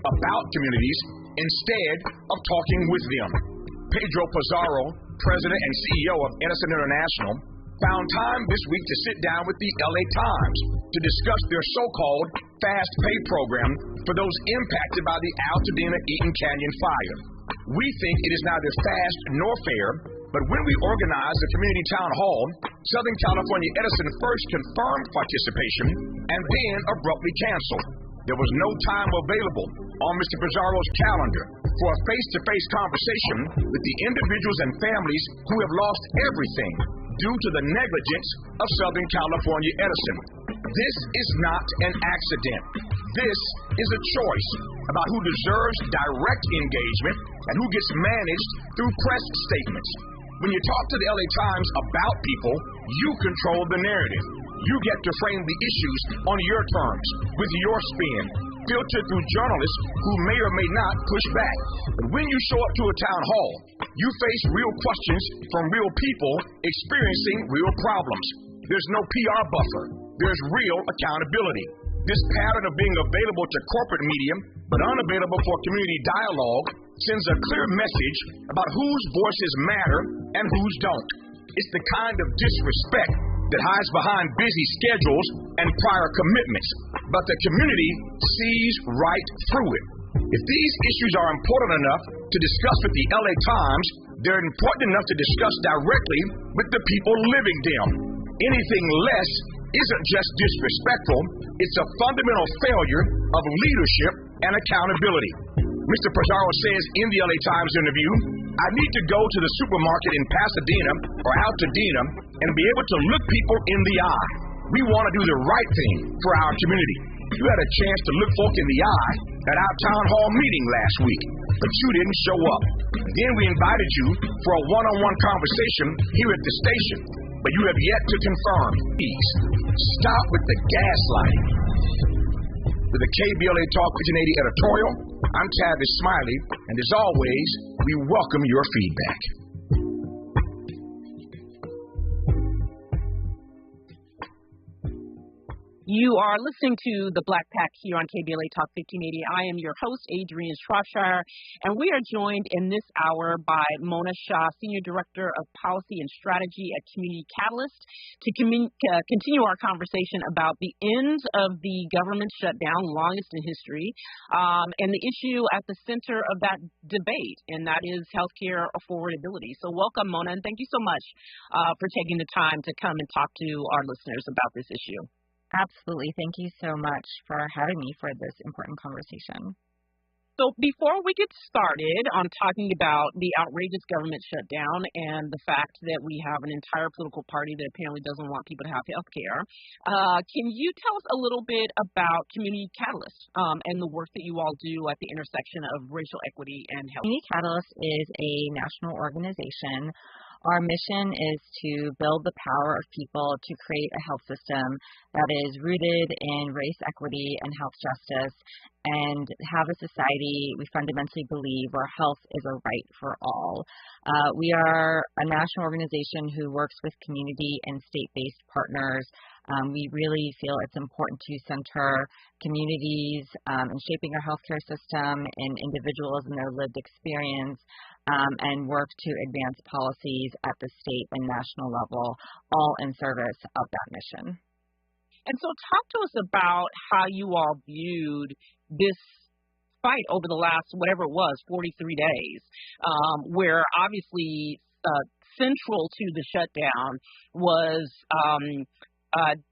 about communities instead of talking with them. Pedro Pizarro, president and CEO of Edison International, found time this week to sit down with the LA Times to discuss their so-called fast pay program for those impacted by the Altadena-Eaton Canyon fire. We think it is neither fast nor fair, but when we organized the community town hall, Southern California Edison first confirmed participation and then abruptly canceled. There was no time available on Mr. Pizarro's calendar for a face-to-face conversation with the individuals and families who have lost everything due to the negligence of Southern California Edison. This is not an accident. This is a choice about who deserves direct engagement and who gets managed through press statements. When you talk to the LA Times about people, you control the narrative. You get to frame the issues on your terms, with your spin, filtered through journalists who may or may not push back. But when you show up to a town hall, you face real questions from real people experiencing real problems. There's no PR buffer. There's real accountability. This pattern of being available to corporate media but unavailable for community dialogue sends a clear message about whose voices matter and whose don't. It's the kind of disrespect that hides behind busy schedules and prior commitments, but the community sees right through it. If these issues are important enough to discuss with the LA Times, they're important enough to discuss directly with the people living them. Anything less isn't just disrespectful, it's a fundamental failure of leadership and accountability. Mr. Pizarro says in the LA Times interview, I need to go to the supermarket in Pasadena or Altadena and be able to look people in the eye. We want to do the right thing for our community. You had a chance to look folk in the eye at our town hall meeting last week, but you didn't show up. And then we invited you for a one-on-one conversation here at the station, but you have yet to confirm. Please, stop with the gaslighting. With the KBLA Talk 1580 editorial, I'm Tavis Smiley, and as always, we welcome your feedback. You are listening to The Black Pack here on KBLA Talk 1580. I am your host, Adrianne Shropshire, and we are joined in this hour by Mona Shah, Senior Director of Policy and Strategy at Community Catalyst, to continue our conversation about the end of the government shutdown, longest in history, and the issue at the center of that debate, and that is healthcare affordability. So welcome, Mona, and thank you so much for taking the time to come and talk to our listeners about this issue. Absolutely. Thank you so much for having me for this important conversation. So before we get started on talking about the outrageous government shutdown and the fact that we have an entire political party that apparently doesn't want people to have health care, can you tell us a little bit about Community Catalyst and the work that you all do at the intersection of racial equity and health? Community Catalyst is a national organization. Our mission is to build the power of people to create a health system that is rooted in race equity and health justice, and have a society we fundamentally believe where health is a right for all. We are a national organization who works with community and state-based partners. We really feel it's important to center communities in shaping our healthcare system and individuals and their lived experience, and work to advance policies at the state and national level, all in service of that mission. And so talk to us about how you all viewed this fight over the last, whatever it was, 43 days, where obviously central to the shutdown was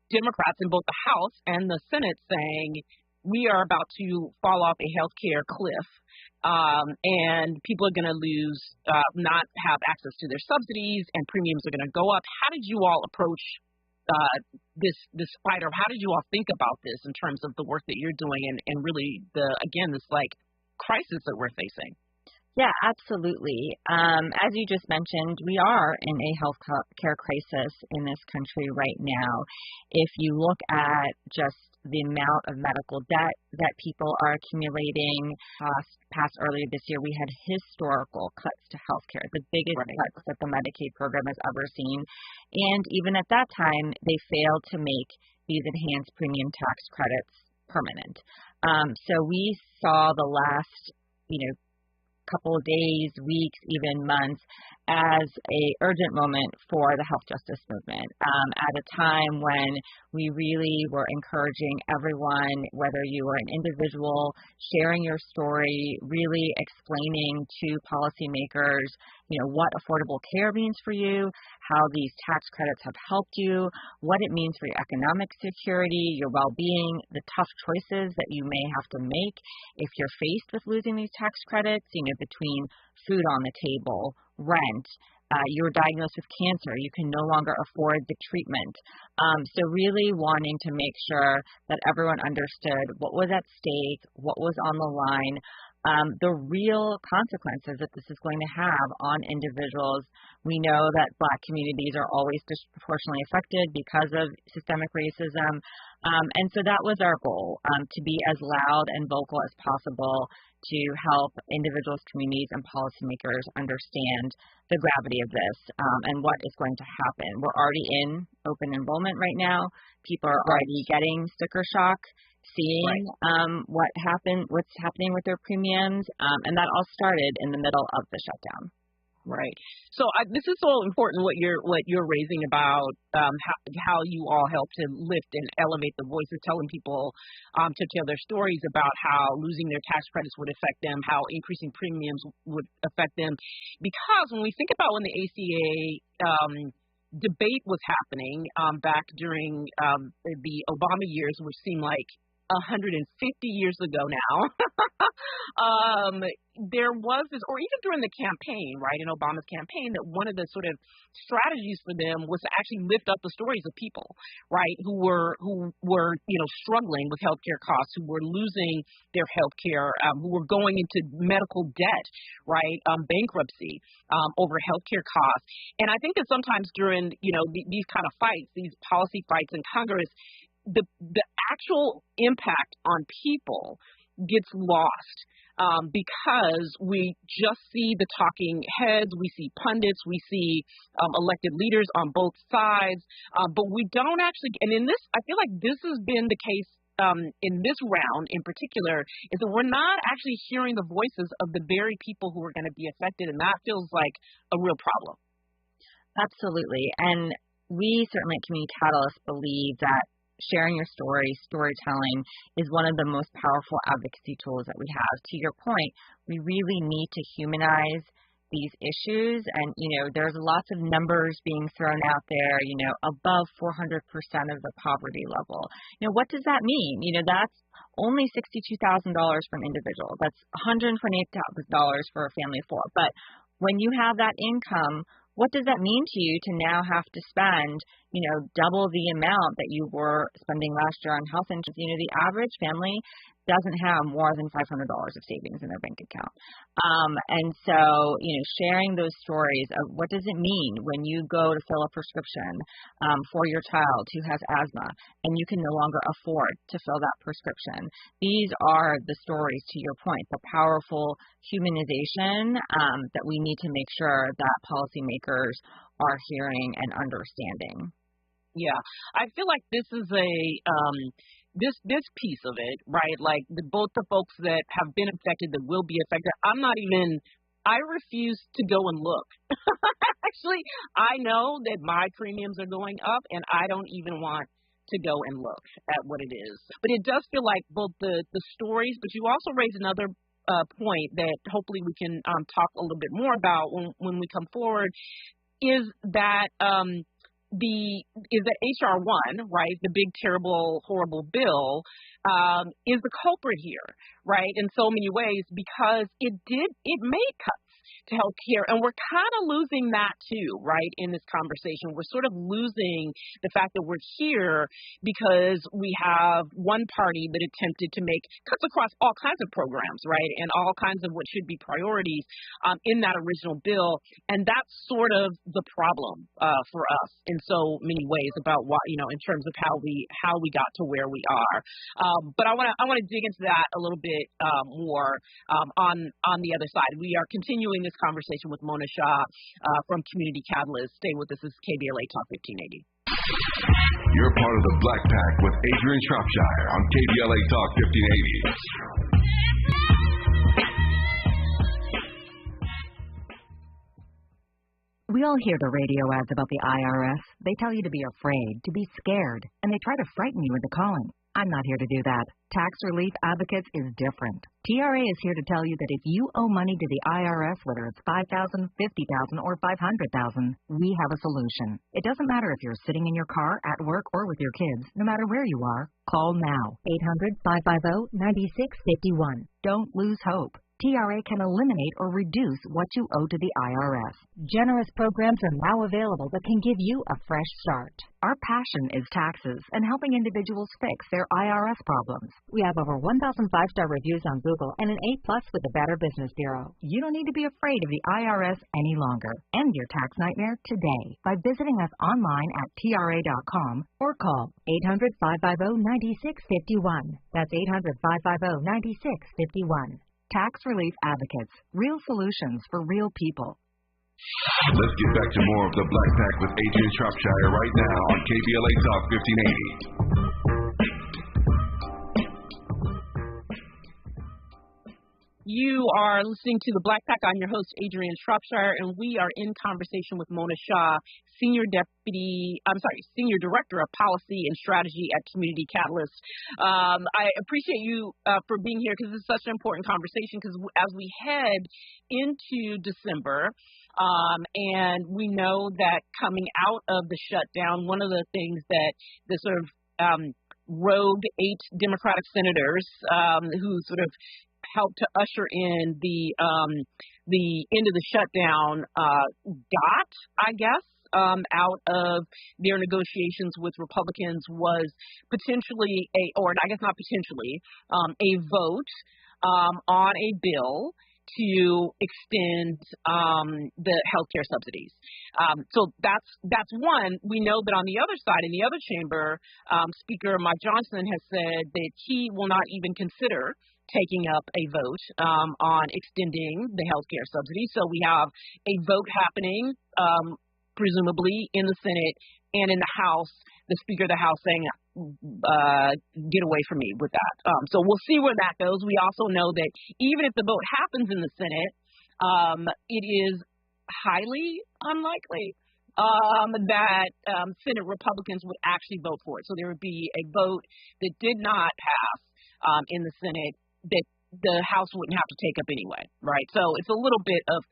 Democrats in both the House and the Senate saying, we are about to fall off a healthcare cliff, and people are going to lose, not have access to their subsidies, and premiums are going to go up. How did you all approach this fight, or how did you all think about this in terms of the work that you're doing and really this crisis that we're facing? Yeah, absolutely. As you just mentioned, we are in a health care crisis in this country right now. If you look at just the amount of medical debt that people are accumulating, past earlier this year, we had historical cuts to healthcare, the biggest cuts that the Medicaid program has ever seen. And even at that time, they failed to make these enhanced premium tax credits permanent. So we saw the last, couple of days, weeks, even months as a urgent moment for the health justice movement at a time when we really were encouraging everyone, whether you were an individual, sharing your story, really explaining to policymakers, what affordable care means for you, how these tax credits have helped you, what it means for your economic security, your well-being, the tough choices that you may have to make if you're faced with losing these tax credits, between food on the table, rent, you're diagnosed with cancer, you can no longer afford the treatment. So really wanting to make sure that everyone understood what was at stake, what was on the line, the real consequences that this is going to have on individuals. We know that Black communities are always disproportionately affected because of systemic racism. And so that was our goal, to be as loud and vocal as possible to help individuals, communities, and policymakers understand the gravity of this and what is going to happen. We're already in open enrollment right now. People are already getting sticker shock, seeing what's happening with their premiums, and that all started in the middle of the shutdown. Right. So this is so important what you're raising about how you all help to lift and elevate the voices, telling people to tell their stories about how losing their tax credits would affect them, how increasing premiums would affect them. Because when we think about when the ACA debate was happening back during the Obama years, which seemed like 150 years ago now, there was this, or even during the campaign, right, in Obama's campaign, that one of the sort of strategies for them was to actually lift up the stories of people, right, who were struggling with healthcare costs, who were losing their healthcare, who were going into medical debt, right, bankruptcy over healthcare costs. And I think that sometimes during, these kind of fights, these policy fights in Congress, the actual impact on people gets lost because we just see the talking heads, we see pundits, we see elected leaders on both sides, but we don't actually, and in this, I feel like this has been the case in this round in particular, is that we're not actually hearing the voices of the very people who are going to be affected, and that feels like a real problem. Absolutely, and we certainly at Community Catalyst believe that sharing your story, storytelling, is one of the most powerful advocacy tools that we have. To your point, we really need to humanize these issues, and there's lots of numbers being thrown out there, above 400% of the poverty level. What does that mean? That's only $62,000 for an individual. That's $128,000 for a family of four. But when you have that income, what does that mean to you to now have to spend, double the amount that you were spending last year on health insurance? The average family doesn't have more than $500 of savings in their bank account. And so, sharing those stories of what does it mean when you go to fill a prescription for your child who has asthma and you can no longer afford to fill that prescription. These are the stories, to your point, the powerful humanization that we need to make sure that policymakers are hearing and understanding. Yeah, I feel like this is this piece of it, right? Like both the folks that have been affected, that will be affected. I refuse to go and look. Actually, I know that my premiums are going up, and I don't even want to go and look at what it is. But it does feel like both the stories, but you also raised another point that hopefully we can talk a little bit more about when we come forward, is that HR 1, right, the big, terrible, horrible bill, is the culprit here, right, in so many ways, because it made cuts to health care, and we're kind of losing that too, right, in this conversation. We're sort of losing the fact that we're here because we have one party that attempted to make cuts across all kinds of programs, right, and all kinds of what should be priorities in that original bill, and that's sort of the problem for us in so many ways about what, in terms of how we got to where we are. But I want to dig into that a little bit more on the other side. We are continuing this conversation with Mona Shah from Community Catalyst. Stay with us. This is KBLA Talk 1580. You're part of the Black Pack with Adrianne Shropshire on KBLA Talk 1580. We all hear the radio ads about the IRS. They tell you to be afraid, to be scared, and they try to frighten you into calling. I'm not here to do that. Tax Relief Advocates is different. TRA is here to tell you that if you owe money to the IRS, whether it's $5,000, $50,000, or $500,000, we have a solution. It doesn't matter if you're sitting in your car, at work, or with your kids. No matter where you are, call now. 800-550-9651. Don't lose hope. TRA can eliminate or reduce what you owe to the IRS. Generous programs are now available that can give you a fresh start. Our passion is taxes and helping individuals fix their IRS problems. We have over 1,000 five-star reviews on Google and an A+ with the Better Business Bureau. You don't need to be afraid of the IRS any longer. End your tax nightmare today by visiting us online at TRA.com or call 800-550-9651. That's 800-550-9651. Tax Relief Advocates. Real solutions for real people. Let's get back to more of the Black Pack with Adrianne Shropshire right now on KBLA Talk 1580. You are listening to the Black Pack. I'm your host, Adrianne Shropshire, and we are in conversation with Mona Shah, Senior Director of Policy and Strategy at Community Catalyst. I appreciate you for being here because it's such an important conversation because as we head into December, and we know that coming out of the shutdown, one of the things that the sort of rogue 8 Democratic senators who sort of helped to usher in the end of the shutdown got, I guess, out of their negotiations with Republicans was potentially a vote on a bill to extend the healthcare subsidies. So that's one. We know that on the other side, in the other chamber, Speaker Mike Johnson has said that he will not even consider taking up a vote on extending the healthcare subsidy. So we have a vote happening, presumably in the Senate and in the House, the Speaker of the House saying, get away from me with that. So we'll see where that goes. We also know that even if the vote happens in the Senate, it is highly unlikely that Senate Republicans would actually vote for it. So there would be a vote that did not pass in the Senate that the House wouldn't have to take up anyway, right? So it's a little bit of,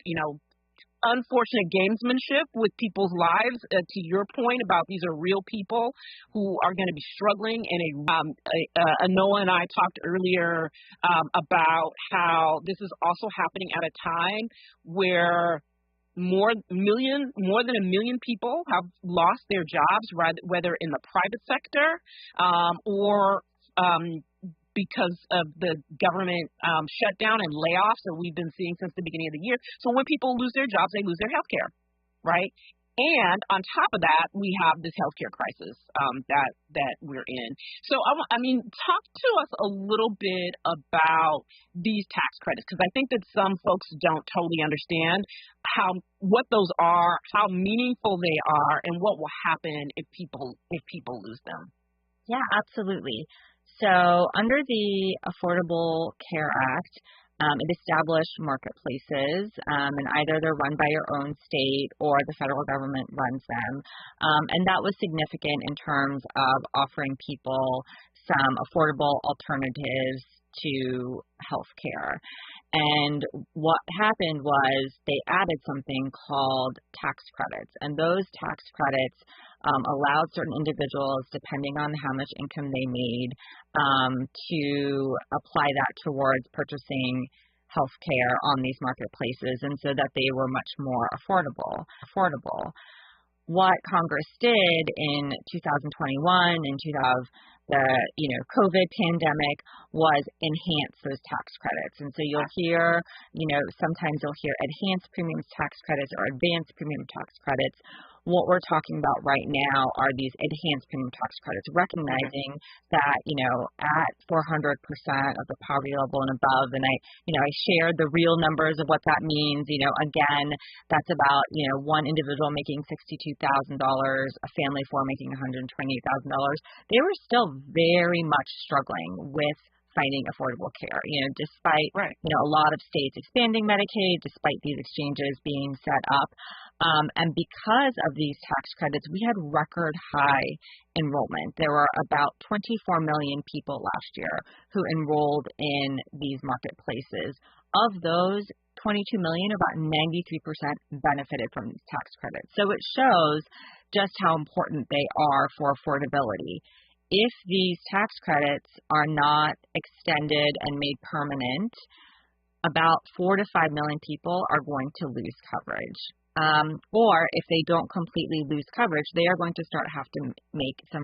unfortunate gamesmanship with people's lives. To your point about these are real people who are going to be struggling. And Noah and I talked earlier about how this is also happening at a time where more than a million people have lost their jobs, whether in the private sector or because of the government shutdown and layoffs that we've been seeing since the beginning of the year. So when people lose their jobs, they lose their health care, right? And on top of that, we have this healthcare crisis that we're in. So, talk to us a little bit about these tax credits, because I think that some folks don't totally understand what those are, how meaningful they are, and what will happen if people lose them. Yeah, absolutely. So under the Affordable Care Act, it established marketplaces, and either they're run by your own state or the federal government runs them. And that was significant in terms of offering people some affordable alternatives to health care. And what happened was they added something called tax credits, and those tax credits allowed certain individuals, depending on how much income they made, to apply that towards purchasing health care on these marketplaces, and so that they were much more affordable. What Congress did in 2021 and the COVID pandemic was enhance those tax credits. And so you'll hear, sometimes you'll hear enhanced premiums tax credits or advanced premium tax credits. What we're talking about right now are these enhanced premium tax credits, recognizing that, at 400% of the poverty level and above, and I shared the real numbers of what that means. Again, that's about, one individual making $62,000, a family of four making $128,000. They were still very much struggling with finding affordable care, despite, a lot of states expanding Medicaid, despite these exchanges being set up. And because of these tax credits, we had record high enrollment. There were about 24 million people last year who enrolled in these marketplaces. Of those, 22 million, about 93% benefited from these tax credits. So it shows just how important they are for affordability. If these tax credits are not extended and made permanent, about 4 to 5 million people are going to lose coverage. Or if they don't completely lose coverage, they are going to have to make some.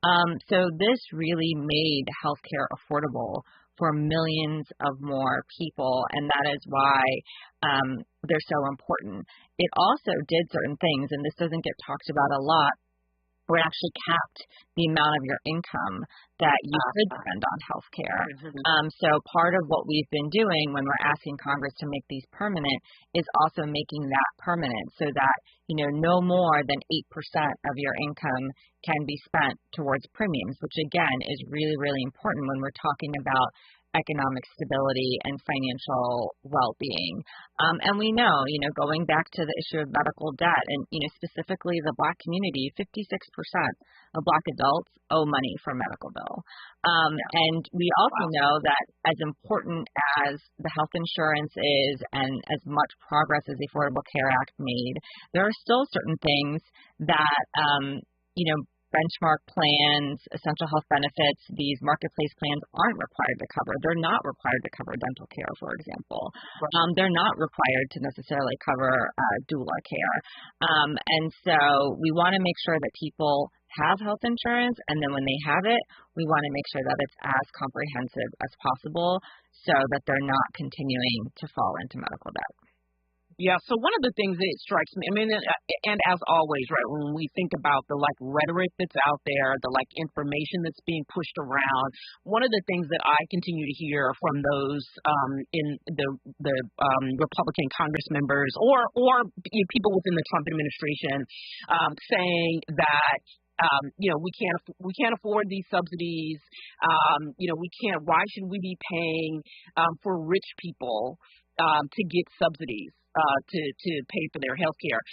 So this really made healthcare affordable for millions of more people, and that is why they're so important. It also did certain things, and this doesn't get talked about a lot, where it actually capped the amount of your income that you could spend on healthcare. So part of what we've been doing when we're asking Congress to make these permanent is also making that permanent so that, no more than 8% of your income can be spent towards premiums, which again is really, really important when we're talking about economic stability and financial well-being. And we know, going back to the issue of medical debt and, specifically the Black community, 56% of Black adults owe money for a medical bill. And we also know that as important as the health insurance is and as much progress as the Affordable Care Act made, there are still certain things that, benchmark plans, essential health benefits, these marketplace plans aren't required to cover. They're not required to cover dental care, for example. They're not required to necessarily cover doula care. And so we want to make sure that people have health insurance, and then when they have it, we want to make sure that it's as comprehensive as possible so that they're not continuing to fall into medical debt. Yeah, so one of the things that strikes me, and as always, right, when we think about the rhetoric that's out there, the information that's being pushed around, one of the things that I continue to hear from those in the Republican Congress members or people within the Trump administration saying that we can't afford these subsidies. Why should we be paying for rich people to get subsidies to pay for their health care?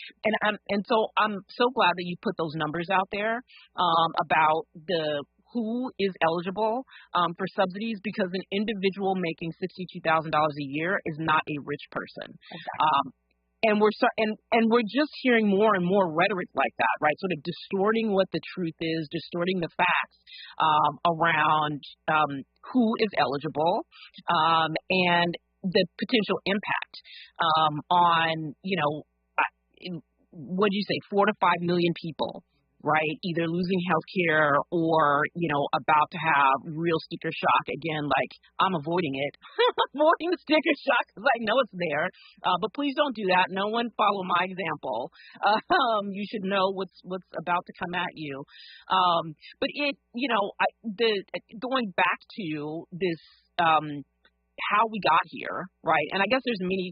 And so I'm so glad that you put those numbers out there about who is eligible for subsidies, because an individual making $62,000 a year is not a rich person. Exactly. And we're just hearing more and more rhetoric like that, right? Sort of distorting what the truth is, distorting the facts around who is eligible and the potential impact on, what do you say, 4 to 5 million people, right? Either losing health care or, about to have real sticker shock. Again, I'm avoiding it, avoiding the sticker shock because I know it's there. But please don't do that. No one follow my example. You should know what's about to come at you. But going back to this, how we got here, right? And I guess there's many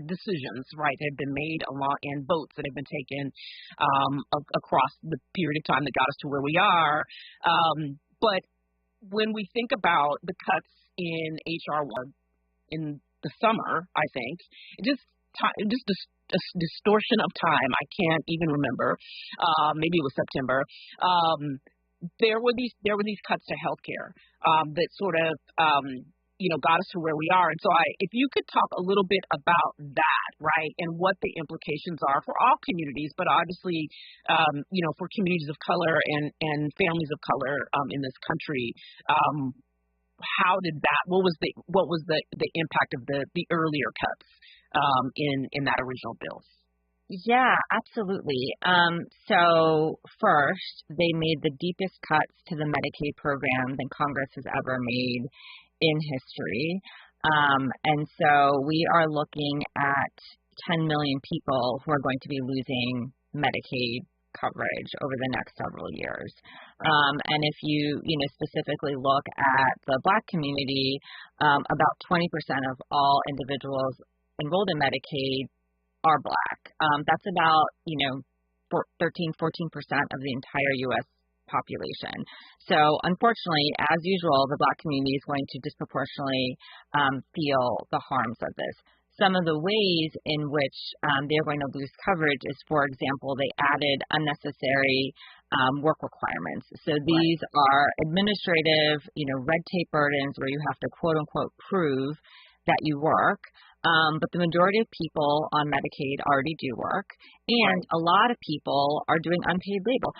decisions, right, that have been made and votes that have been taken across the period of time that got us to where we are. But when we think about the cuts in H.R. 1 in the summer, I think, just a distortion of time. I can't even remember. Maybe it was September. There were these cuts to healthcare that sort of got us to where we are. And so if you could talk a little bit about that, right, and what the implications are for all communities, but obviously, for communities of color and families of color in this country. What was the impact of the earlier cuts in that original bill? Yeah, absolutely. So first, they made the deepest cuts to the Medicaid program than Congress has ever made in history. And so we are looking at 10 million people who are going to be losing Medicaid coverage over the next several years. And if you specifically look at the Black community, about 20% of all individuals enrolled in Medicaid are Black. That's about 13-14% of the entire U.S. population. So unfortunately, as usual, the Black community is going to disproportionately feel the harms of this. Some of the ways in which they're going to lose coverage is, for example, they added unnecessary work requirements. So these are administrative, red tape burdens where you have to quote unquote prove that you work. But the majority of people on Medicaid already do work, and a lot of people are doing unpaid labor,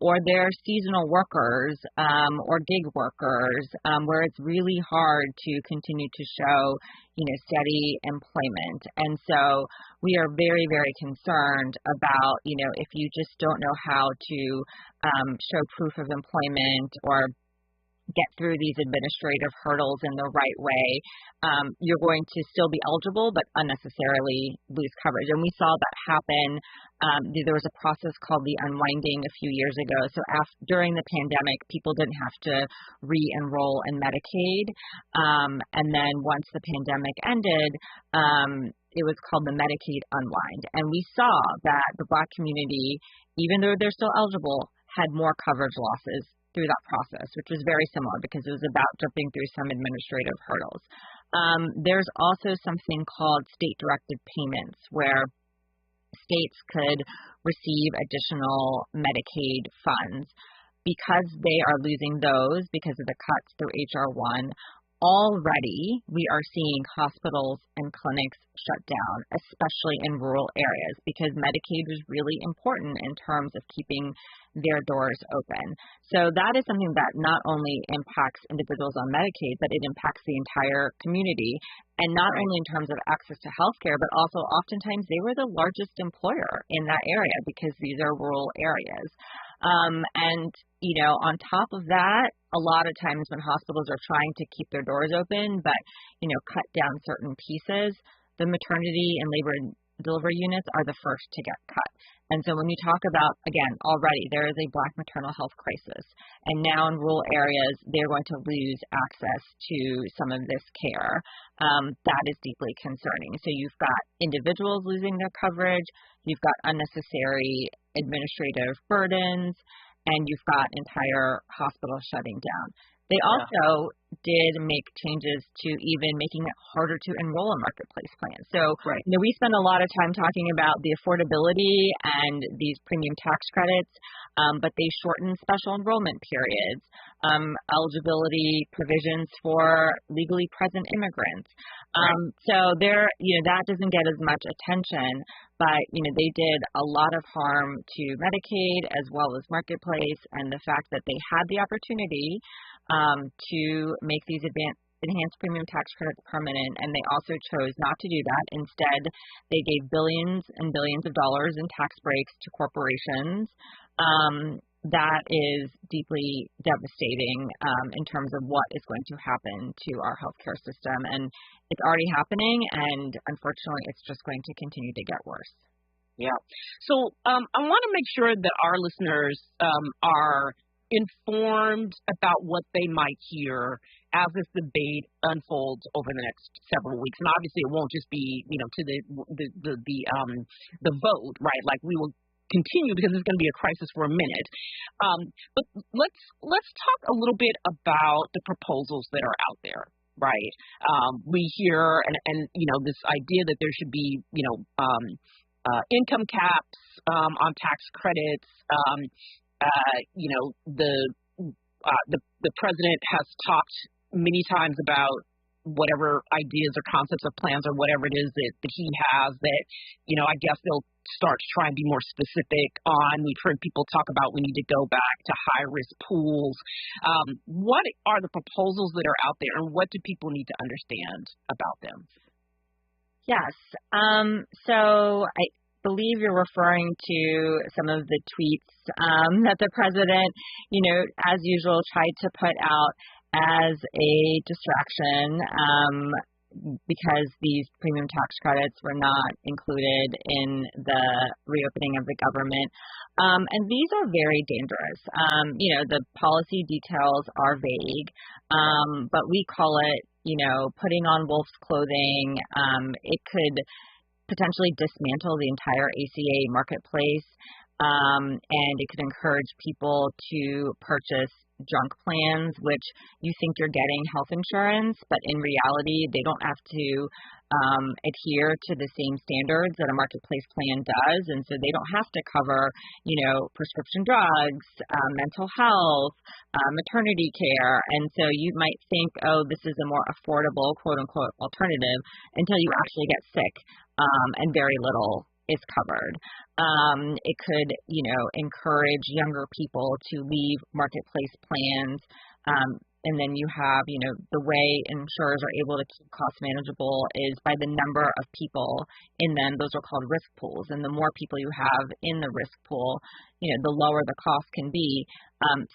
or they're seasonal workers or gig workers, where it's really hard to continue to show, steady employment. And so we are very, very concerned about, if you just don't know how to show proof of employment or get through these administrative hurdles in the right way, you're going to still be eligible but unnecessarily lose coverage. And we saw that happen. There was a process called the unwinding a few years ago. So during the pandemic, people didn't have to re-enroll in Medicaid. And then once the pandemic ended, it was called the Medicaid unwind. And we saw that the Black community, even though they're still eligible, had more coverage losses through that process, which was very similar because it was about jumping through some administrative hurdles. There's also something called state-directed payments, where states could receive additional Medicaid funds. Because they are losing those because of the cuts through H.R. 1, already we are seeing hospitals and clinics shut down, especially in rural areas, because Medicaid was really important in terms of keeping their doors open. So that is something that not only impacts individuals on Medicaid, but it impacts the entire community. And not only in terms of access to health care, but also oftentimes they were the largest employer in that area because these are rural areas. And on top of that, a lot of times when hospitals are trying to keep their doors open, but, cut down certain pieces, the maternity and labor and delivery units are the first to get cut. And so when you talk about, again, already there is a Black maternal health crisis, and now in rural areas, they're going to lose access to some of this care. That is deeply concerning. So you've got individuals losing their coverage, you've got unnecessary administrative burdens, and you've got entire hospitals shutting down. They also did make changes to even making it harder to enroll in marketplace plans. So, we spend a lot of time talking about the affordability and these premium tax credits, but they shortened special enrollment periods, eligibility provisions for legally present immigrants. So that doesn't get as much attention, but, they did a lot of harm to Medicaid as well as marketplace, and the fact that they had the opportunity to make these enhanced premium tax credits permanent, and they also chose not to do that. Instead, they gave billions and billions of dollars in tax breaks to corporations. That is deeply devastating in terms of what is going to happen to our healthcare system. And it's already happening, and unfortunately, it's just going to continue to get worse. Yeah. So I want to make sure that our listeners are informed about what they might hear as this debate unfolds over the next several weeks. And obviously it won't just be, to the vote, right? Like we will continue because it's going to be a crisis for a minute. But let's talk a little bit about the proposals that are out there, right? We hear and this idea that there should be, income caps on tax credits. The president has talked many times about whatever ideas or concepts or plans or whatever it is that he has that, I guess they'll start to try and be more specific on. We've heard people talk about we need to go back to high-risk pools. What are the proposals that are out there, and what do people need to understand about them? Yes. So I believe you're referring to some of the tweets that the president, as usual, tried to put out as a distraction, because these premium tax credits were not included in the reopening of the government. And these are very dangerous. The policy details are vague, but we call it, putting on wolf's clothing. It could potentially dismantle the entire ACA marketplace, and it could encourage people to purchase junk plans, which you think you're getting health insurance, but in reality, they don't have to adhere to the same standards that a marketplace plan does, and so they don't have to cover, prescription drugs, mental health, maternity care, and so you might think, oh, this is a more affordable, quote-unquote, alternative until you actually get sick, and very little is covered. It could, encourage younger people to leave marketplace plans. And then you have, the way insurers are able to keep costs manageable is by the number of people in them. Those are called risk pools. And the more people you have in the risk pool, the lower the cost can be.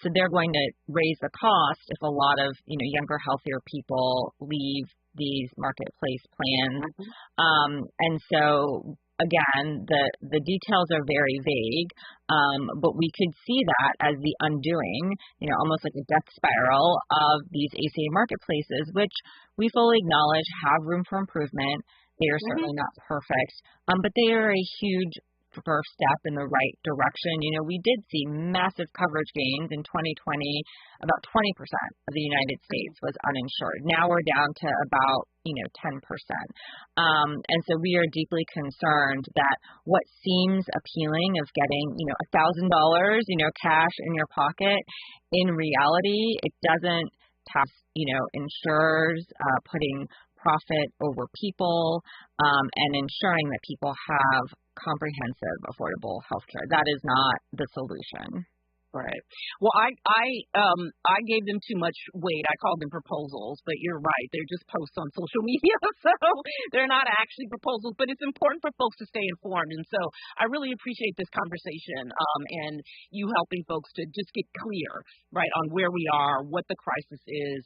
So they're going to raise the cost if a lot of, younger, healthier people leave these marketplace plans. And so again, the details are very vague, but we could see that as the undoing, almost like a death spiral of these ACA marketplaces, which we fully acknowledge have room for improvement. They are certainly not perfect, but they are a huge first step in the right direction. We did see massive coverage gains in 2020. About 20% of the United States was uninsured. Now we're down to about 10%. And so we are deeply concerned that what seems appealing of getting, $1,000, cash in your pocket, in reality, it doesn't test, insurers putting profit over people, and ensuring that people have comprehensive, affordable health care. That is not the solution. Right. Well, I gave them too much weight. I called them proposals, but you're right. They're just posts on social media, so they're not actually proposals. But it's important for folks to stay informed, and so I really appreciate this conversation and you helping folks to just get clear, right, on where we are, what the crisis is,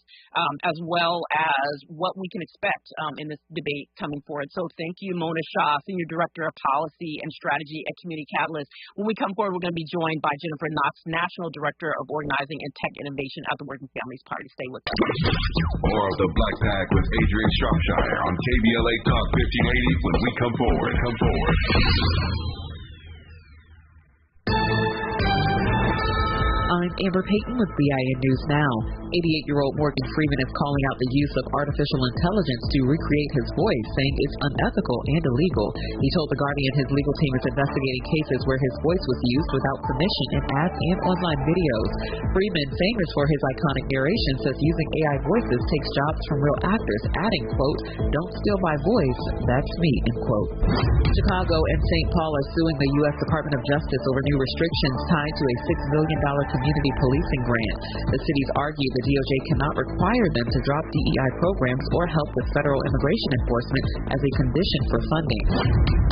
as well as what we can expect in this debate coming forward. So thank you, Mona Shah, Senior Director of Policy and Strategy at Community Catalyst. When we come forward, we're going to be joined by Jennifer Knox, National Director of Organizing and Tech Innovation at the Working Families Party. Stay with us. More of the Black Pack with Adrianne Shropshire on KBLA Talk 1580 when we come forward. I'm Amber Payton with BIN News Now. 88-year-old Morgan Freeman is calling out the use of artificial intelligence to recreate his voice, saying it's unethical and illegal. He told The Guardian his legal team is investigating cases where his voice was used without permission in ads and online videos. Freeman, famous for his iconic narration, says using AI voices takes jobs from real actors, adding, quote, "Don't steal my voice, that's me," end quote. Chicago and St. Paul are suing the U.S. Department of Justice over new restrictions tied to a $6 billion community policing grant. The cities argue the DOJ cannot require them to drop DEI programs or help with federal immigration enforcement as a condition for funding.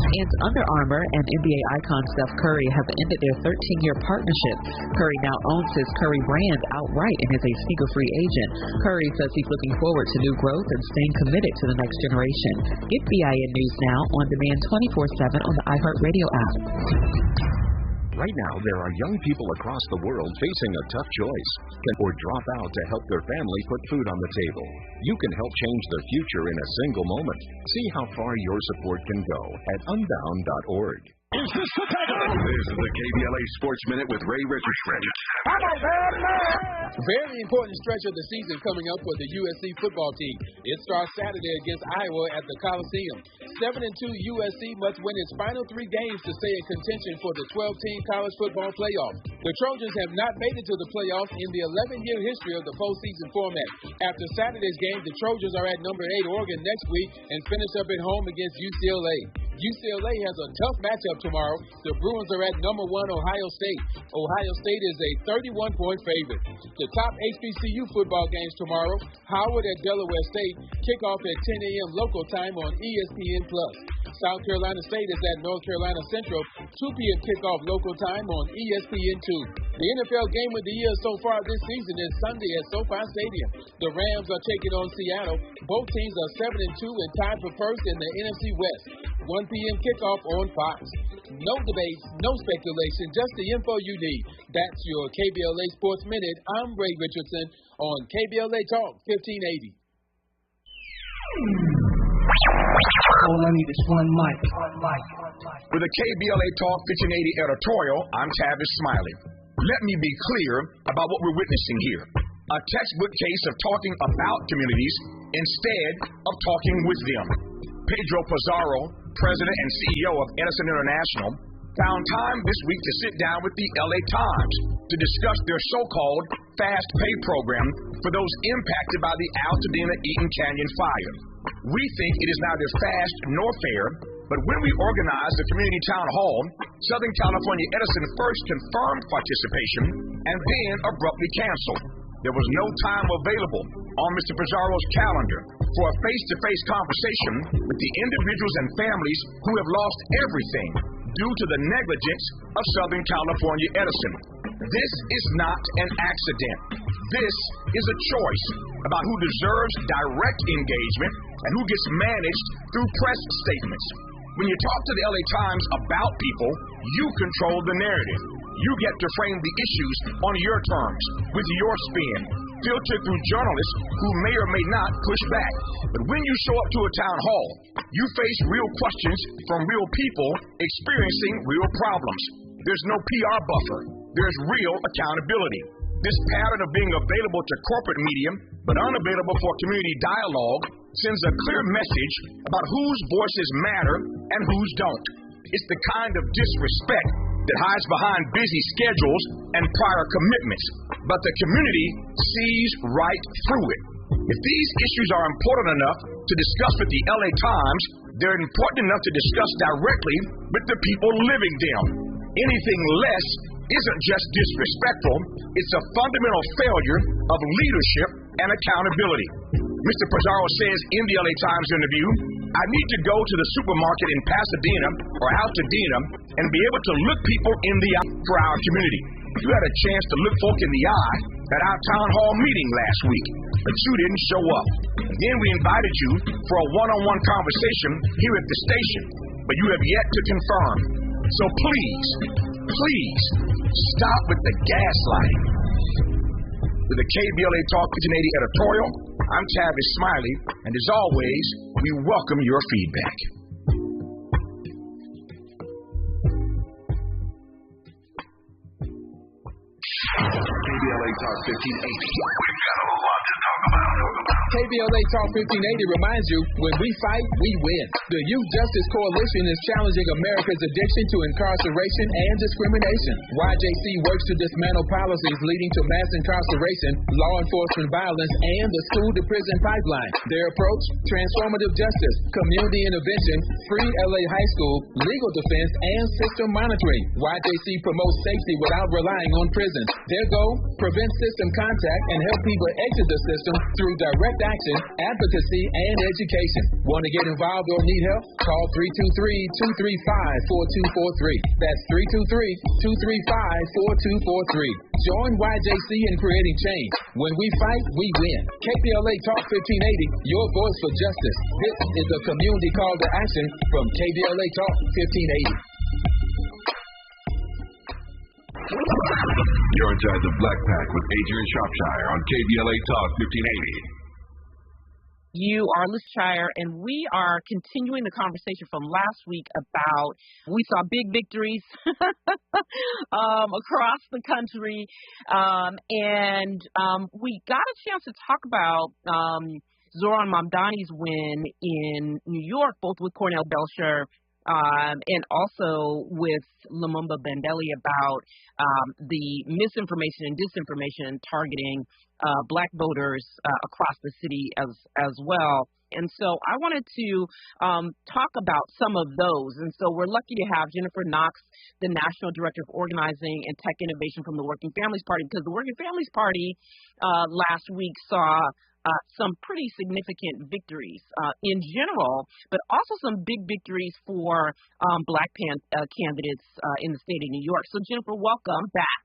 And Under Armour and NBA icon Steph Curry have ended their 13-year partnership. Curry now owns his Curry brand outright and is a sneaker-free agent. Curry says he's looking forward to new growth and staying committed to the next generation. Get BIN News Now on demand 24/7 on the iHeartRadio app. Right now, there are young people across the world facing a tough choice. Or drop out to help their family put food on the table. You can help change their future in a single moment. See how far your support can go at unbound.org. This is the KBLA Sports Minute with Ray Richardson. Very important stretch of the season coming up for the USC football team. It starts Saturday against Iowa at the Coliseum. 7-2 USC must win its final 3 games to stay in contention for the 12-team college football playoff. The Trojans have not made it to the playoffs in the 11-year history of the postseason format. After Saturday's game, the Trojans are at number 8 Oregon next week and finish up at home against UCLA. UCLA has a tough matchup tomorrow. The Bruins are at number 1 Ohio State. Ohio State is a 31-point favorite. The top HBCU football games tomorrow: Howard at Delaware State, kickoff at 10 a.m. local time on ESPN+. South Carolina State is at North Carolina Central, 2 p.m. kickoff local time on ESPN2. The NFL game of the year so far this season is Sunday at SoFi Stadium. The Rams are taking on Seattle. Both teams are 7-2 and tied for first in the NFC West. 1 p.m. kickoff on Fox. No debates, no speculation, just the info you need. That's your KBLA Sports Minute. I'm Ray Richardson on KBLA Talk 1580. All I need is one mic. With a KBLA Talk 1580 editorial, I'm Tavis Smiley. Let me be clear about what we're witnessing here. A textbook case of talking about communities instead of talking with them. Pedro Pizarro, president and CEO of Edison International, found time this week to sit down with the LA Times to discuss their so-called fast pay program for those impacted by the Altadena Eaton Canyon fire. We think it is neither fast nor fair, but when we organized the community town hall, Southern California Edison first confirmed participation and then abruptly canceled. There was no time available on Mr. Pizarro's calendar for a face-to-face conversation with the individuals and families who have lost everything due to the negligence of Southern California Edison. This is not an accident. This is a choice about who deserves direct engagement and who gets managed through press statements. When you talk to the LA Times about people, you control the narrative. You get to frame the issues on your terms, with your spin, filtered through journalists who may or may not push back. But when you show up to a town hall, you face real questions from real people experiencing real problems. There's no PR buffer. There's real accountability. This pattern of being available to corporate media but unavailable for community dialogue sends a clear message about whose voices matter and whose don't. It's the kind of disrespect that hides behind busy schedules and prior commitments, but the community sees right through it. If these issues are important enough to discuss with the LA Times, they're important enough to discuss directly with the people living them. Anything less isn't just disrespectful, it's a fundamental failure of leadership and accountability. Mr. Pizarro says in the LA Times interview, I need to go to the supermarket in Pasadena or Altadena and be able to look people in the eye for our community. You had a chance to look folk in the eye at our town hall meeting last week, but you didn't show up. Then we invited you for a one-on-one conversation here at the station, but you have yet to confirm. So please, stop with the gaslighting. With the KBLA Talk 1580 editorial, I'm Tavis Smiley, and as always, we welcome your feedback. KBLA Talk 1580. We've got a lot to talk about. KBLA Talk 1580 reminds you, when we fight, we win. The Youth Justice Coalition is challenging America's addiction to incarceration and discrimination. YJC works to dismantle policies leading to mass incarceration, law enforcement violence, and the school-to-prison pipeline. Their approach, transformative justice, community intervention, free LA high school, legal defense, and system monitoring. YJC promotes safety without relying on prisons. Their goal, prevent system contact and help people exit the system through direct action, advocacy, and education. Want to get involved or need help? Call 323-235-4243. That's 323-235-4243. Join YJC in creating change. When we fight, we win. KBLA Talk 1580, your voice for justice. This is a community call to action from KBLA Talk 1580. You're inside the Black Pack with Adrianne Shropshire on KBLA Talk 1580. You are Liz Shire, and we are continuing the conversation from last week about we saw big victories across the country, and we got a chance to talk about Zohran Mamdani's win in New York, both with Cornell Belcher and also with Lumumba Bandeli about the misinformation and disinformation targeting black voters across the city as well. And so I wanted to talk about some of those. And so we're lucky to have Jennifer Knox, the National Director of Organizing and Tech Innovation from the Working Families Party, because the Working Families Party last week saw some pretty significant victories in general, but also some big victories for Black candidates in the state of New York. So, Jennifer, welcome back.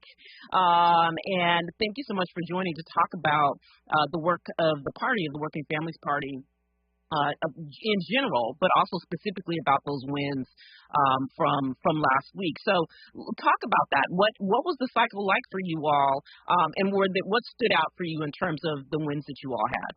And thank you so much for joining to talk about the work of the party, of the Working Families Party, in general, but also specifically about those wins from last week. So talk about that. What was the cycle like for you all, and what stood out for you in terms of the wins that you all had?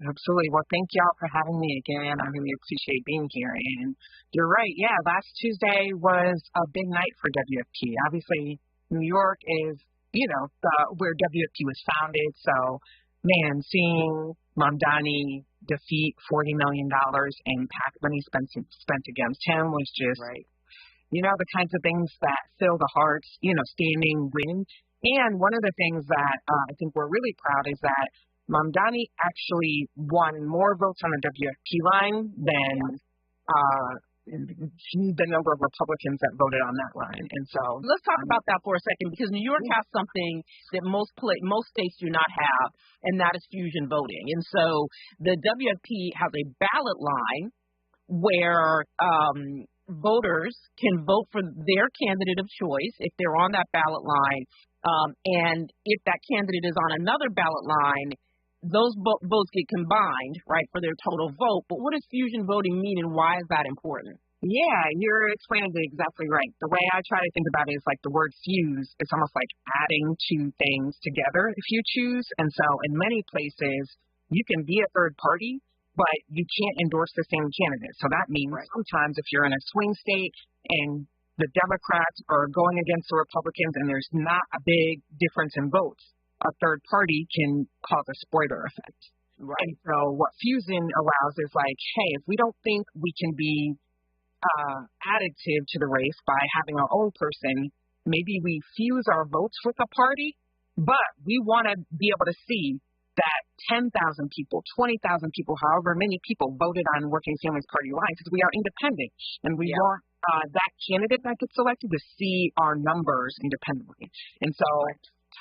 Absolutely. Well, thank y'all for having me again. I really appreciate being here. And you're right. Yeah, last Tuesday was a big night for WFP. Obviously, New York is, where WFP was founded. So, man, seeing Mamdani defeat $40 million in PAC money spent against him was just, the kinds of things that fill the hearts, standing win. And one of the things that I think we're really proud is that Mamdani actually won more votes on the WFP line than the number of Republicans that voted on that line. And so let's talk about that for a second, because New York has something that most states do not have, and that is fusion voting. And so the WFP has a ballot line where voters can vote for their candidate of choice if they're on that ballot line. And if that candidate is on another ballot line, those votes get combined, right, for their total vote. But what does fusion voting mean, and why is that important? Yeah, you're explaining it exactly right. The way I try to think about it is like the word fuse. It's almost like adding two things together if you choose. And so in many places, you can be a third party, but you can't endorse the same candidate. So that means sometimes if you're in a swing state and the Democrats are going against the Republicans and there's not a big difference in votes, a third party can cause a spoiler effect. Right. And so what fusion allows is like, hey, if we don't think we can be additive to the race by having our own person, maybe we fuse our votes with a party, but we want to be able to see that 10,000 people, 20,000 people, however many people voted on Working Families Party line, because we are independent, and we want that candidate that gets selected to see our numbers independently. And so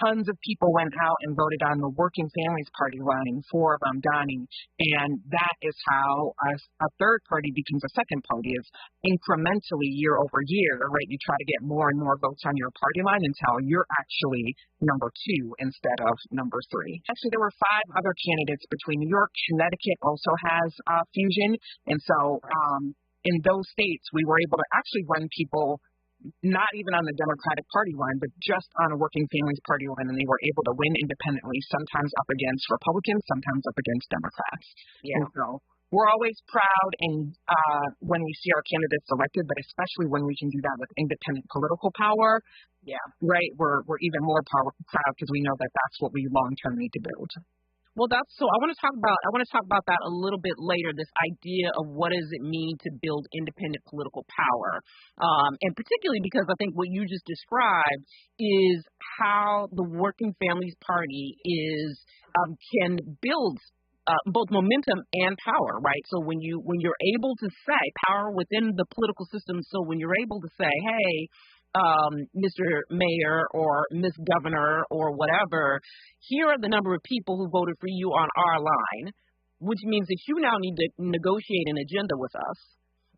tons of people went out and voted on the Working Families Party line for Mamdani, and that is how a third party becomes a second party. Is incrementally year over year, right? You try to get more and more votes on your party line until you're actually number 2 instead of number 3. Actually, there were 5 other candidates between New York. Connecticut also has fusion, and so in those states, we were able to actually run people not even on the Democratic Party line, but just on a Working Families Party line, and they were able to win independently, sometimes up against Republicans, sometimes up against Democrats. Yeah. And so we're always proud and when we see our candidates elected, but especially when we can do that with independent political power. Yeah. Right. We're even more proud because we know that that's what we long term need to build. Well, I want to talk about that a little bit later. This idea of what does it mean to build independent political power, and particularly because I think what you just described is how the Working Families Party can build both momentum and power, right? So when you're able to say power within the political system, so when you're able to say, hey, Mr. Mayor or Miss Governor or whatever, here are the number of people who voted for you on our line, which means that you now need to negotiate an agenda with us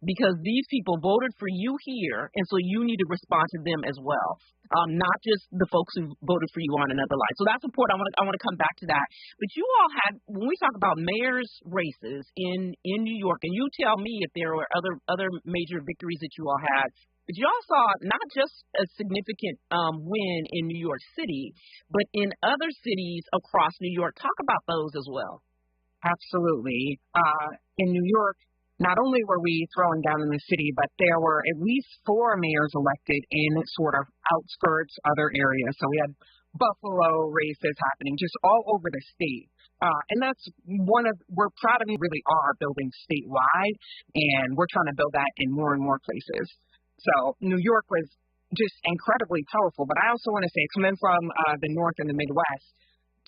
because these people voted for you here, and so you need to respond to them as well, not just the folks who voted for you on another line. So that's important. I want to come back to that. But you all had, when we talk about mayor's races in New York, and you tell me if there were other major victories that you all had, but you all saw not just a significant win in New York City, but in other cities across New York. Talk about those as well. Absolutely. In New York, not only were we throwing down in the city, but there were at least 4 mayors elected in sort of outskirts, other areas. So we had Buffalo races happening just all over the state. And that's we're proud of, we really are building statewide, and we're trying to build that in more and more places. So New York was just incredibly powerful. But I also want to say, coming from the North and the Midwest,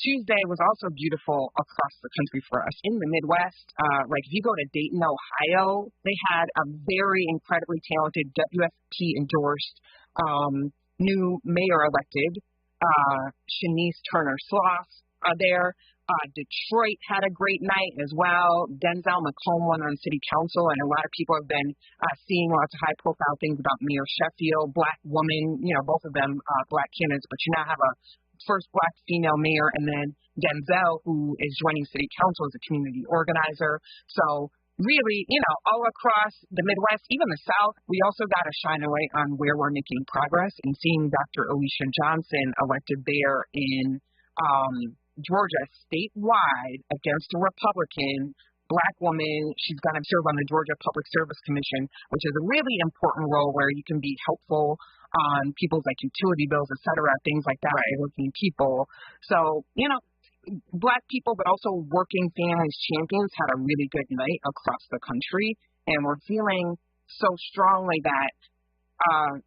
Tuesday was also beautiful across the country for us. In the Midwest, like if you go to Dayton, Ohio, they had a very incredibly talented WFP-endorsed new mayor elected, Shanice Turner-Sloss there. Detroit had a great night as well. Denzel McComb won on city council, and a lot of people have been seeing lots of high-profile things about Mayor Sheffield, black woman, both of them black candidates, but you now have a first black female mayor, and then Denzel, who is joining city council as a community organizer. So really, all across the Midwest, even the South, we also got to shine a light on where we're making progress, and seeing Dr. Alicia Johnson elected there in Georgia statewide against a Republican black woman. She's going to serve on the Georgia Public Service Commission, which is a really important role where you can be helpful on people's utility bills, et cetera, things like that, for working people. So, black people, but also working families champions had a really good night across the country. And we're feeling so strongly that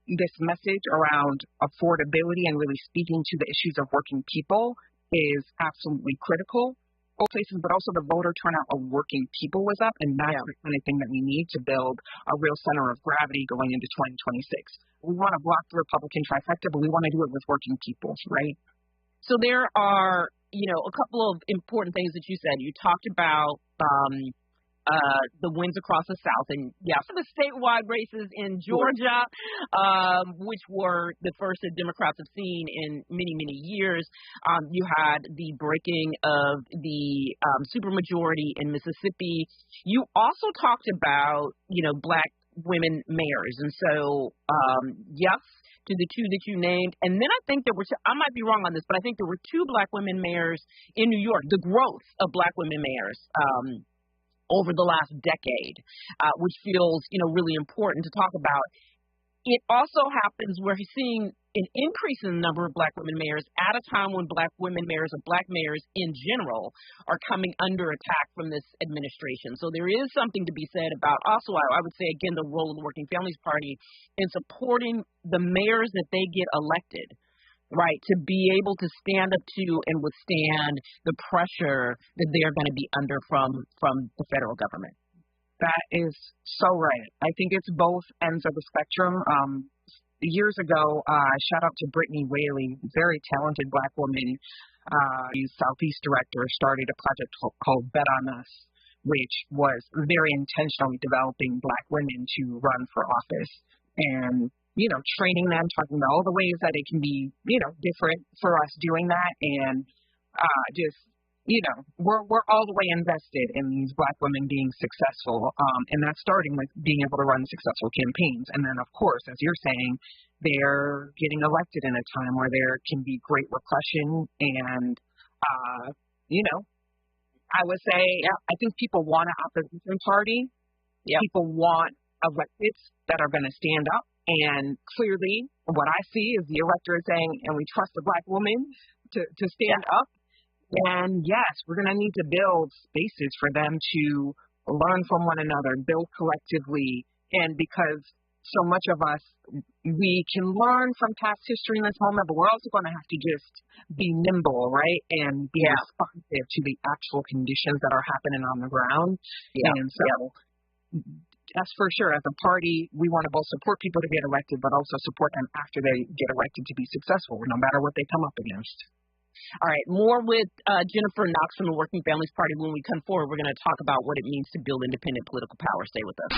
this message around affordability and really speaking to the issues of working people is absolutely critical. Both places, but also the voter turnout of working people was up, and that's the kind of thing that we need to build a real center of gravity going into 2026. We want to block the Republican trifecta, but we want to do it with working people, right? So there are, a couple of important things that you said. You talked about the wins across the South, and the statewide races in Georgia, which were the first that Democrats have seen in many, many years. You had the breaking of the supermajority in Mississippi. You also talked about, black women mayors, and so yes, to the two that you named. And then I think there were, I might be wrong on this, but I think there were two black women mayors in New York. The growth of black women mayors over the last decade, which feels, really important to talk about. It also happens we're seeing an increase in the number of black women mayors at a time when black women mayors or black mayors in general are coming under attack from this administration. So there is something to be said about also, I would say, again, the role of the Working Families Party in supporting the mayors that they get elected, right, to be able to stand up to and withstand the pressure that they're going to be under from the federal government. That is so right. I think it's both ends of the spectrum. Years ago, shout out to Brittany Whaley, very talented black woman, Southeast director, started a project called Bet on Us, which was very intentionally developing black women to run for office and, training them, talking about all the ways that it can be, different for us doing that. And we're all the way invested in these black women being successful. And that's starting with being able to run successful campaigns. And then, of course, as you're saying, they're getting elected in a time where there can be great repression. And, I would say, I think people want an opposition party. People want electeds that are going to stand up. And clearly, what I see is the electorate saying, and we trust a black woman to stand up. And yes, we're going to need to build spaces for them to learn from one another, build collectively. And because so much of us, we can learn from past history in this moment, but we're also going to have to just be nimble, right? And be responsive to the actual conditions that are happening on the ground. And so that's for sure. As a party, we want to both support people to get elected, but also support them after they get elected to be successful, no matter what they come up against. All right, more with Jennifer Knox from the Working Families Party. When we come forward, we're going to talk about what it means to build independent political power. Stay with us.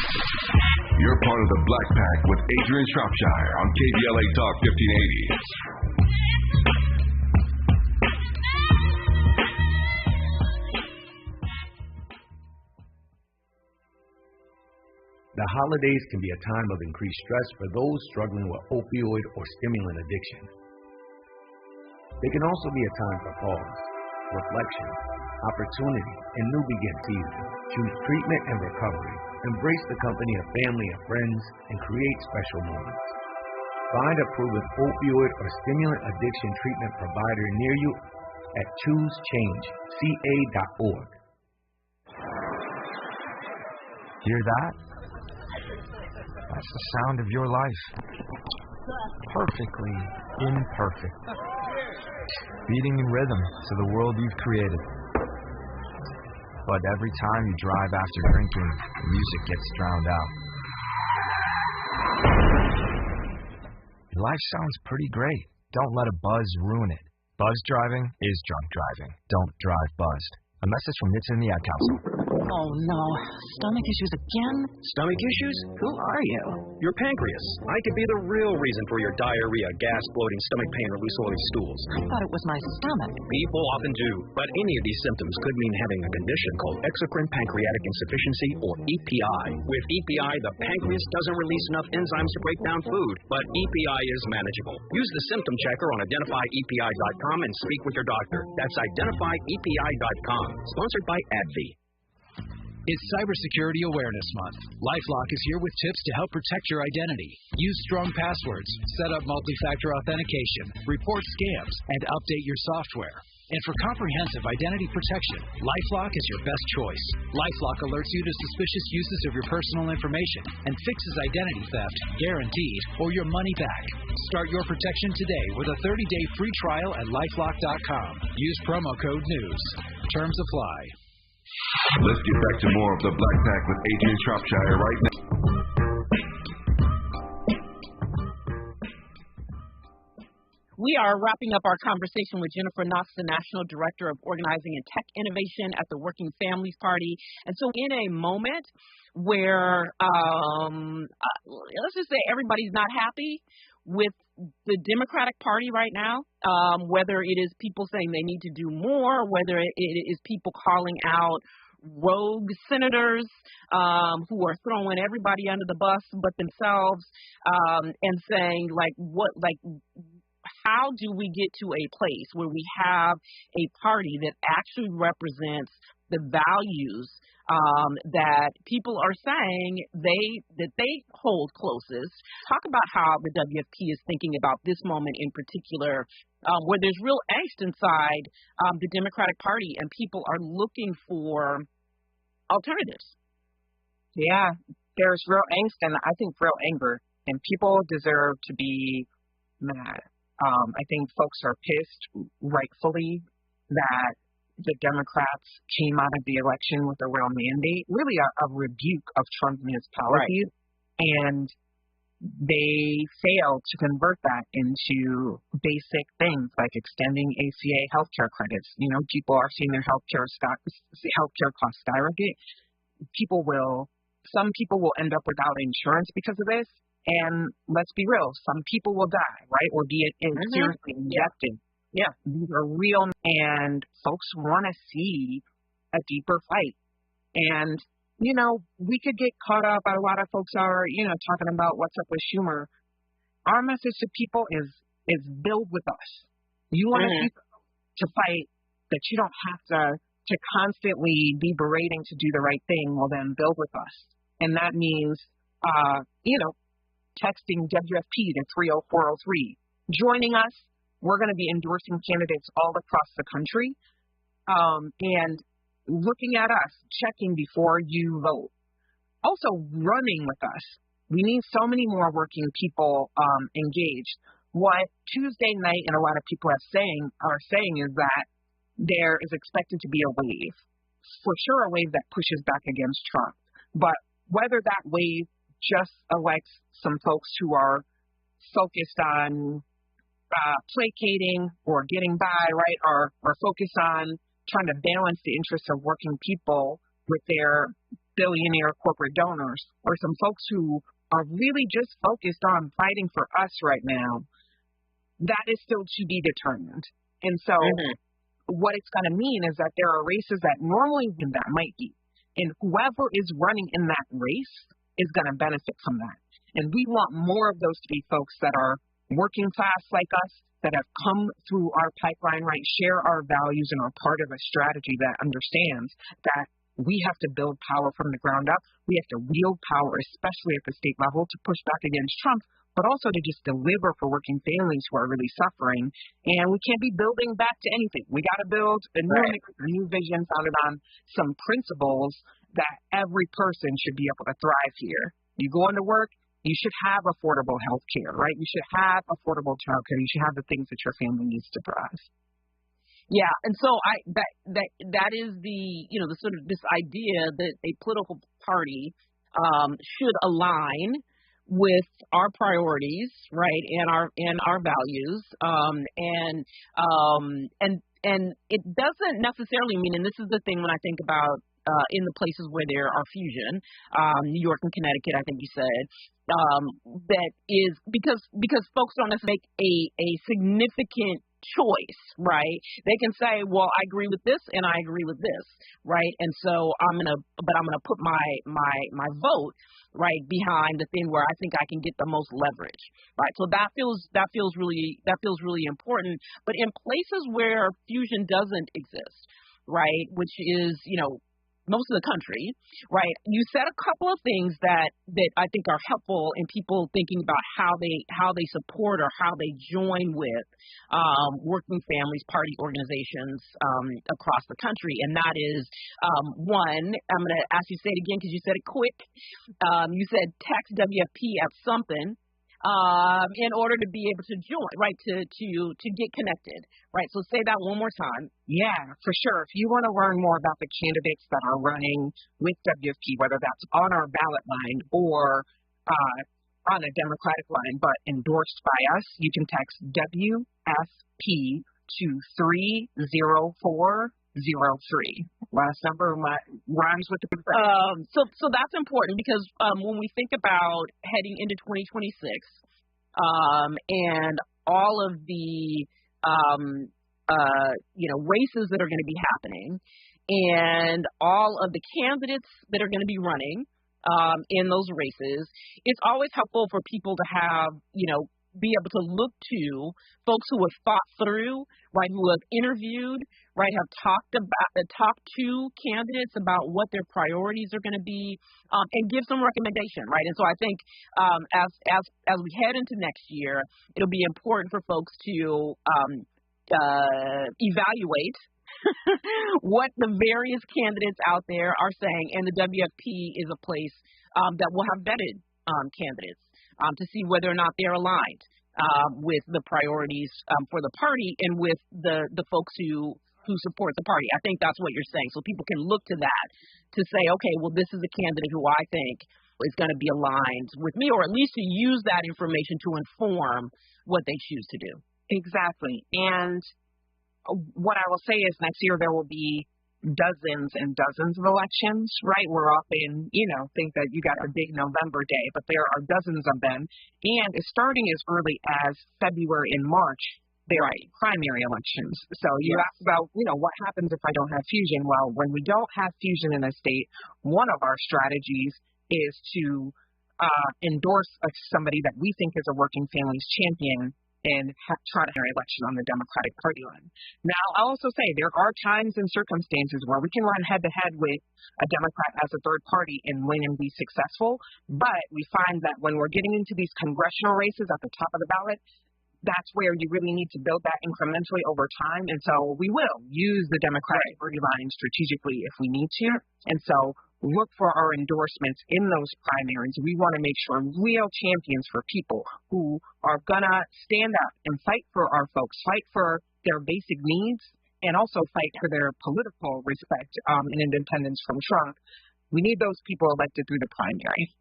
You're part of the Black Pack with Adrianne Shropshire on KBLA Talk 1580. The holidays can be a time of increased stress for those struggling with opioid or stimulant addiction. They can also be a time for pause, reflection, opportunity, and new beginnings. Choose treatment and recovery. Embrace the company of family and friends and create special moments. Find a proven opioid or stimulant addiction treatment provider near you at choosechangeca.org. Hear that? That's the sound of your life. Perfectly imperfect. Beating in rhythm to the world you've created. But every time you drive after drinking, the music gets drowned out. Your life sounds pretty great. Don't let a buzz ruin it. Buzz driving is drunk driving. Don't drive buzzed. A message from NHTSA and the Ad Council. Oh no, stomach issues again? Stomach issues? Who are you? Your pancreas. I could be the real reason for your diarrhea, gas, bloating, stomach pain, or loose oily stools. I thought it was my stomach. People often do, but any of these symptoms could mean having a condition called exocrine pancreatic insufficiency, or EPI. With EPI, the pancreas doesn't release enough enzymes to break down food, but EPI is manageable. Use the symptom checker on identifyepi.com and speak with your doctor. That's identifyepi.com. Sponsored by AbbVie. It's Cybersecurity Awareness Month. LifeLock is here with tips to help protect your identity. Use strong passwords, set up multi-factor authentication, report scams, and update your software. And for comprehensive identity protection, LifeLock is your best choice. LifeLock alerts you to suspicious uses of your personal information and fixes identity theft, guaranteed, or your money back. Start your protection today with a 30-day free trial at LifeLock.com. Use promo code NEWS. Terms apply. Let's get back to more of the Black Pack with Adrianne Shropshire right now. We are wrapping up our conversation with Jennifer Knox, the National Director of Organizing and Tech Innovation at the Working Families Party. And so in a moment where, let's just say everybody's not happy with the Democratic Party right now, whether it is people saying they need to do more, whether it is people calling out rogue senators who are throwing everybody under the bus but themselves, and saying, how do we get to a place where we have a party that actually represents the values that people are saying they hold closest? Talk about how the WFP is thinking about this moment in particular, where there's real angst inside the Democratic Party and people are looking for alternatives. Yeah, there's real angst and I think real anger, and people deserve to be mad. I think folks are pissed, rightfully, that the Democrats came out of the election with a real mandate, really a rebuke of Trump and his policies, and they failed to convert that into basic things like extending ACA healthcare credits. You know, people are seeing their healthcare costs skyrocket. Some people will end up without insurance because of this. And let's be real, some people will die, right, or be seriously injected. Yeah, these are real, and folks want to see a deeper fight. And, you know, we could get caught up, a lot of folks are, talking about what's up with Schumer. Our message to people is build with us. You want to see to fight that you don't have to constantly be berating to do the right thing, well then build with us. And that means, texting WFP to 30403. Joining us, we're going to be endorsing candidates all across the country, and looking at us, checking before you vote. Also, running with us. We need so many more working people engaged. What Tuesday night and a lot of people are saying is that there is expected to be a wave. For sure, a wave that pushes back against Trump. But whether that wave just elects some folks who are focused on placating or getting by, right, or focused on trying to balance the interests of working people with their billionaire corporate donors, or some folks who are really just focused on fighting for us right now, that is still to be determined. And so what it's going to mean is that there are races that normally that might be, and whoever is running in that race is going to benefit from that. And we want more of those to be folks that are working class like us, that have come through our pipeline, right, share our values and are part of a strategy that understands that we have to build power from the ground up. We have to wield power, especially at the state level, to push back against Trump, but also to just deliver for working families who are really suffering. And we can't be building back to anything. We got to build a new vision founded on some principles that every person should be able to thrive here. You go into work, you should have affordable health care, right? You should have affordable child care. You should have the things that your family needs to thrive. Yeah, and so that is the sort of this idea that a political party should align with our priorities, right, and our values, and it doesn't necessarily mean, and this is the thing when I think about in the places where there are fusion, New York and Connecticut, I think you said, that is because folks don't necessarily make a significant choice, right? They can say, well, I agree with this and I agree with this, right? And so I'm gonna put my vote right behind the thing where I think I can get the most leverage, right? So that feels really important. But in places where fusion doesn't exist, right, which is, most of the country, right? You said a couple of things that I think are helpful in people thinking about how they support or how they join with working families party organizations across the country, and that is one. I'm going to ask you to say it again because you said it quick. You said text WFP at something. In order to be able to join, right, to get connected, right? So say that one more time. Yeah, for sure. If you want to learn more about the candidates that are running with WFP, whether that's on our ballot line or on a Democratic line, but endorsed by us, you can text WFP to 30403. Last number rhymes with the so that's important because when we think about heading into 2026 and all of the races that are going to be happening and all of the candidates that are going to be running in those races, it's always helpful for people to have be able to look to folks who have thought through, right, who have interviewed, right, have talked to candidates about what their priorities are going to be, and give some recommendation, right? And so I think as we head into next year, it'll be important for folks to evaluate what the various candidates out there are saying, and the WFP is a place that will have vetted candidates. To see whether or not they're aligned with the priorities for the party and with the folks who support the party. I think that's what you're saying. So people can look to that to say, okay, well, this is a candidate who I think is going to be aligned with me, or at least to use that information to inform what they choose to do. Exactly. And what I will say is next year there will be dozens and dozens of elections, right? We're often, think that you got a big November day, but there are dozens of them. And it's starting as early as February and March, there are primary elections. So you asked about, what happens if I don't have fusion? Well, when we don't have fusion in a state, one of our strategies is to endorse somebody that we think is a working families champion and try to have an election on the Democratic Party line. Now, I'll also say there are times and circumstances where we can run head-to-head with a Democrat as a third party and win and be successful, but we find that when we're getting into these congressional races at the top of the ballot, that's where you really need to build that incrementally over time. And so we will use the Democratic Party line strategically if we need to. And so look for our endorsements in those primaries. We want to make sure real champions for people who are going to stand up and fight for our folks, fight for their basic needs, and also fight for their political respect and independence from Trump. We need those people elected through the primary.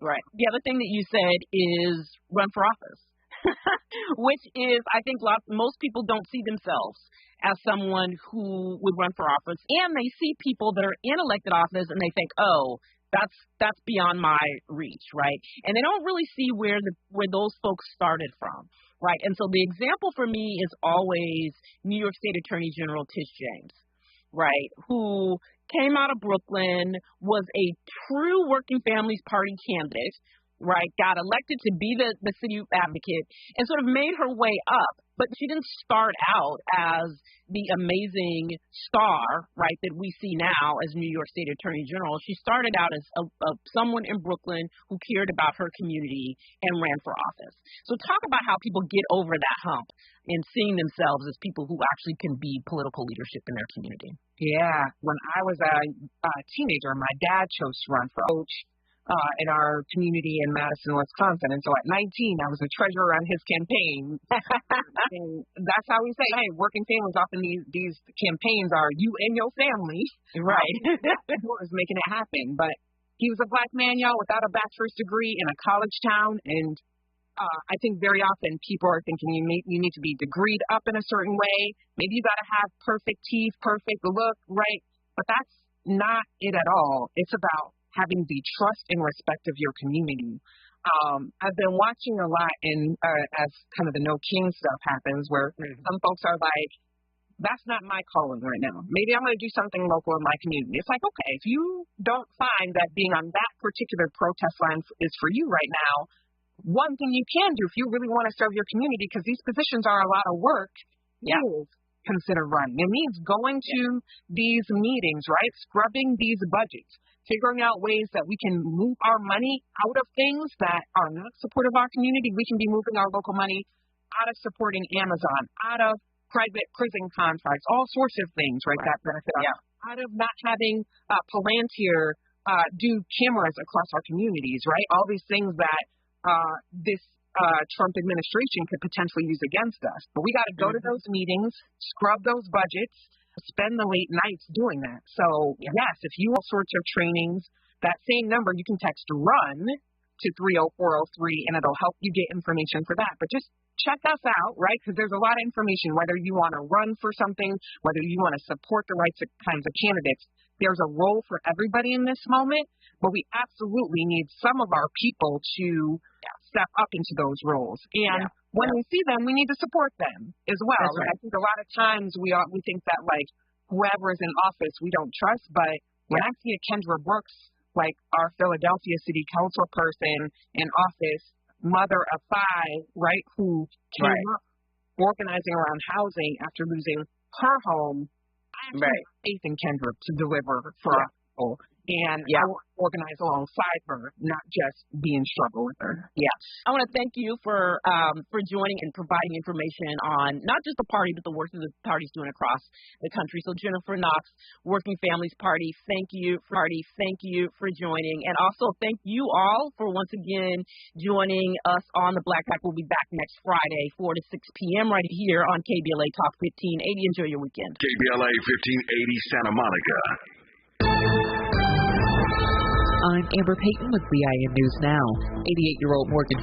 Right. The other thing that you said is run for office, which is, I think most people don't see themselves as someone who would run for office, and they see people that are in elected office and they think, oh, that's beyond my reach, right? And they don't really see where those folks started from, right? And so the example for me is always New York State Attorney General Tish James, right, who came out of Brooklyn, was a true Working Families Party candidate, right, got elected to be the city advocate and sort of made her way up. But she didn't start out as the amazing star, right, that we see now as New York State Attorney General. She started out as someone in Brooklyn who cared about her community and ran for office. So talk about how people get over that hump and seeing themselves as people who actually can be political leadership in their community. Yeah. When I was a teenager, my dad chose to run for coach in our community in Madison, Wisconsin. And so at 19, I was a treasurer on his campaign. And that's how we say, hey, working families, often these campaigns are you and your family. Right. Who is making it happen. But He was a black man, y'all, without a bachelor's degree in a college town, and I think very often people are thinking you need to be degreed up in a certain way. Maybe you got to have perfect teeth, perfect look, right? But that's not it at all. It's about having the trust and respect of your community. I've been watching a lot as kind of the No King stuff happens, where some folks are like, that's not my calling right now. Maybe I'm going to do something local in my community. It's like, okay, if you don't find that being on that particular protest line is for you right now, one thing you can do if you really want to serve your community, because these positions are a lot of work, is consider running. It means going to these meetings, right? Scrubbing these budgets, figuring out ways that we can move our money out of things that are not supportive of our community. We can be moving our local money out of supporting Amazon, out of private prison contracts, all sorts of things, right, that benefit us. Out of not having Palantir do cameras across our communities, right? All these things that this Trump administration could potentially use against us. But we got to go to those meetings, scrub those budgets, spend the late nights doing that. So, yes, if you have all sorts of trainings, that same number, you can text RUN to 30403, and it'll help you get information for that. But just check us out, right? Because there's a lot of information, whether you want to run for something, whether you want to support the right kinds of candidates. There's a role for everybody in this moment, but we absolutely need some of our people to step up into those roles. And when we see them, we need to support them as well. That's right. I think a lot of times we think that, like, whoever is in office we don't trust, but when I see a Kendra Brooks, like our Philadelphia City Council person in office, mother of 5, right, who came up organizing around housing after losing her home, I have faith in Kendra to deliver for our people. And I will organize alongside her, not just be in struggle with her. I want to thank you for joining and providing information on not just the party, but the work that the party's doing across the country. So Jennifer Knox, Working Families Party, thank you for joining. And also thank you all for once again joining us on the Black Pack. We'll be back next Friday, 4 to 6 p.m. right here on KBLA Talk 1580. Enjoy your weekend. KBLA 1580 Santa Monica. I'm Amber Payton with BIN News Now. 88-year-old Morgan